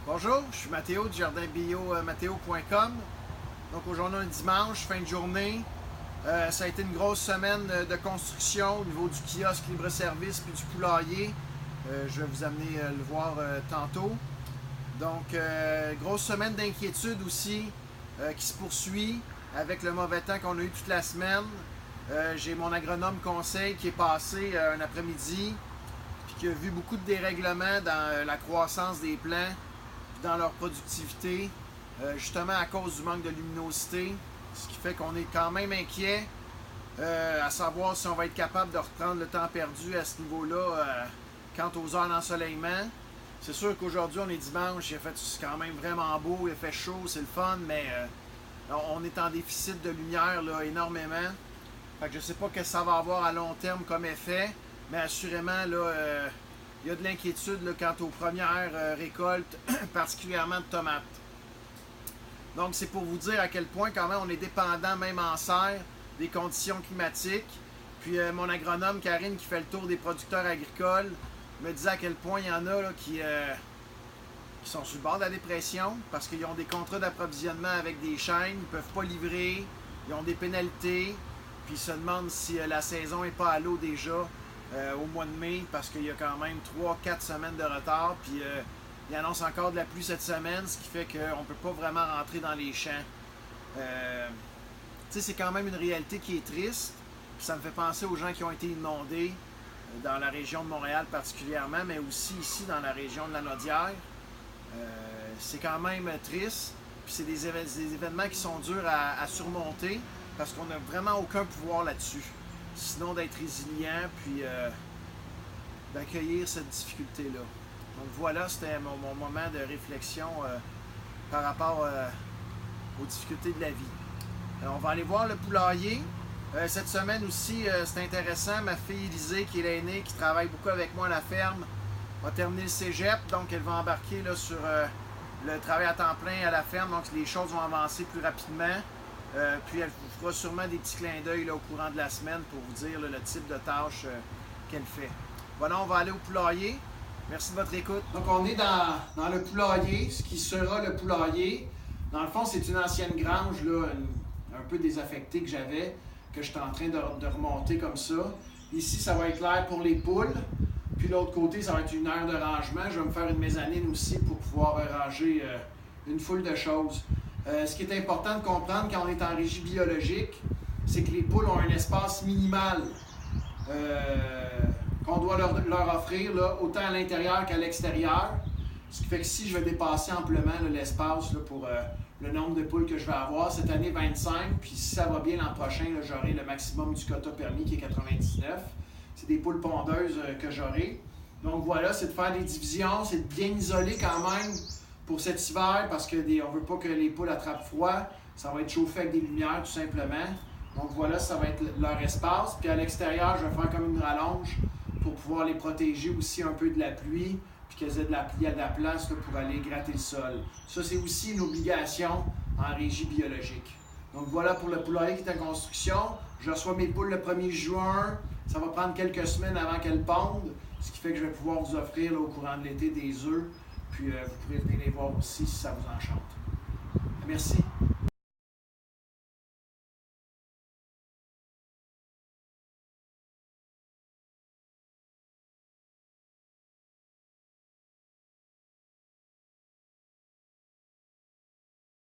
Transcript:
Bonjour, je suis Mathéo du jardin bio matteo.com. Donc aujourd'hui on est dimanche, fin de journée. Ça a été une grosse semaine de construction au niveau du kiosque libre-service puis du poulailler. Je vais vous amener le voir tantôt. Donc grosse semaine d'inquiétude aussi qui se poursuit avec le mauvais temps qu'on a eu toute la semaine. J'ai mon agronome conseil qui est passé un après-midi puis qui a vu beaucoup de dérèglements dans la croissance des plants dans leur productivité, justement à cause du manque de luminosité, ce qui fait qu'on est quand même inquiet à savoir si on va être capable de reprendre le temps perdu à ce niveau-là quant aux heures d'ensoleillement. C'est sûr qu'aujourd'hui on est dimanche, c'est quand même vraiment beau, il fait chaud, c'est le fun, mais on est en déficit de lumière là, énormément. Fait que je ne sais pas ce que ça va avoir à long terme comme effet, mais assurément là, il y a de l'inquiétude quant aux premières récoltes, particulièrement de tomates. Donc c'est pour vous dire à quel point quand même on est dépendant, même en serre, des conditions climatiques. Puis mon agronome Karine qui fait le tour des producteurs agricoles me disait à quel point il y en a là, qui sont sur le bord de la dépression parce qu'ils ont des contrats d'approvisionnement avec des chaînes, ils ne peuvent pas livrer, ils ont des pénalités, puis ils se demandent si la saison n'est pas à l'eau déjà. Au mois de mai parce qu'il y a quand même 3-4 semaines de retard puis il annonce encore de la pluie cette semaine, ce qui fait qu'on ne peut pas vraiment rentrer dans les champs. C'est quand même une réalité qui est triste, puis ça me fait penser aux gens qui ont été inondés dans la région de Montréal particulièrement, mais aussi ici dans la région de la Naudière. C'est quand même triste, puis c'est des événements qui sont durs à surmonter parce qu'on n'a vraiment aucun pouvoir là-dessus. Sinon d'être résilient, puis d'accueillir cette difficulté-là. Donc voilà, c'était mon moment de réflexion par rapport aux difficultés de la vie. On va aller voir le poulailler. Cette semaine aussi, c'est intéressant, ma fille Élisée, qui est l'aînée, qui travaille beaucoup avec moi à la ferme, va terminer le cégep, donc elle va embarquer là, sur le travail à temps plein à la ferme, donc les choses vont avancer plus rapidement. Puis elle vous fera sûrement des petits clins d'œil au courant de la semaine pour vous dire là, le type de tâche qu'elle fait. Voilà, on va aller au poulailler. Merci de votre écoute. Donc on est dans le poulailler, ce qui sera le poulailler. Dans le fond, c'est une ancienne grange, là, un peu désaffectée que j'avais, que je suis en train de remonter comme ça. Ici, ça va être l'air pour les poules. Puis l'autre côté, ça va être une aire de rangement. Je vais me faire une mezzanine aussi pour pouvoir ranger une foule de choses. Ce qui est important de comprendre quand on est en régie biologique, c'est que les poules ont un espace minimal qu'on doit leur offrir, là, autant à l'intérieur qu'à l'extérieur. Ce qui fait que si je vais dépasser amplement l'espace pour le nombre de poules que je vais avoir, cette année 25, puis si ça va bien l'an prochain, j'aurai le maximum du quota permis qui est 99. C'est des poules pondeuses que j'aurai. Donc voilà, c'est de faire des divisions, c'est de bien isoler quand même pour cet hiver, parce qu'on ne veut pas que les poules attrapent froid. Ça va être chauffé avec des lumières, tout simplement. Donc voilà, ça va être leur espace. Puis à l'extérieur, je vais faire comme une rallonge pour pouvoir les protéger aussi un peu de la pluie, puis qu'elles aient de la place là, pour aller gratter le sol. Ça, c'est aussi une obligation en régie biologique. Donc voilà pour le poulailler qui est en construction. Je reçois mes poules le 1er juin. Ça va prendre quelques semaines avant qu'elles pondent, ce qui fait que je vais pouvoir vous offrir là, au courant de l'été des œufs. Puis vous pourrez venir les voir aussi si ça vous enchante. Merci.